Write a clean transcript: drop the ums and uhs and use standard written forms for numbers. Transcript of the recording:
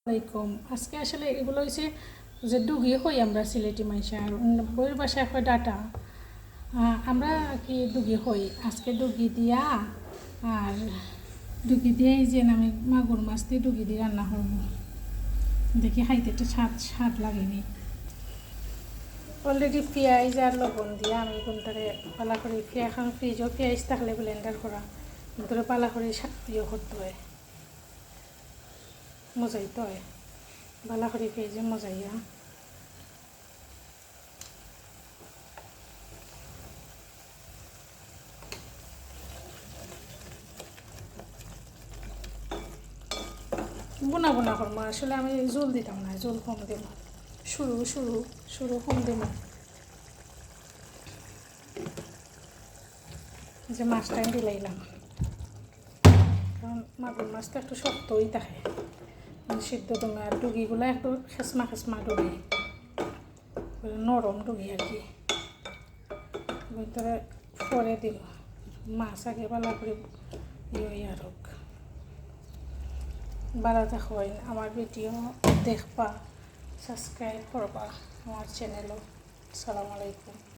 আলাইকুম। আজকে আসলে এগুলো হয়েছে যে ডুগি হই আমরা সিলেটি মাইশা আর বইয়ের বাসায় হয় ডাটা। আমরা কি ডুগি হই আজকে ডুগি দিয়া আর ডুগি দিয়ে এই যে আমি মাগুর মাছ দিয়ে ডুগি দিয়ে রান্না করবো। দেখি খাইতে একটু স্বাদ লাগেনি। অলরেডি পেঁয়াজ আর লবণ দিয়ে আমি কোনটারে পালা করে এখন ফ্রিজও পেঁয়াজ থাকলে ব্লেন্ডার করা ভিতরে পালা করে ইয়ে করতে হয়, মজাইতে হয় বালা করে পেঁয়াজে মজাইয়া। বোনা বোনা করবো আসলে আমি জল দিতাম না, জল কম দেব, শুরু কম দেব। যে মাছটা আমি দিলাইলাম, কারণ মাগুর মাছটা একটু শক্তই থাকে সিদ্ধ তুমি, আর ডুগিগুলো একটু খেসমা খেসমা ডুগি, নরম ডুগি আর কি। ভিতরে পরে দিব মাছ আগে পালা করে ইয়ে আর হোক। ভালো থাকো, আমার ভিডিও দেখবা, সাবস্ক্রাইব করবা আমার চ্যানেলও। আসসালামু আলাইকুম।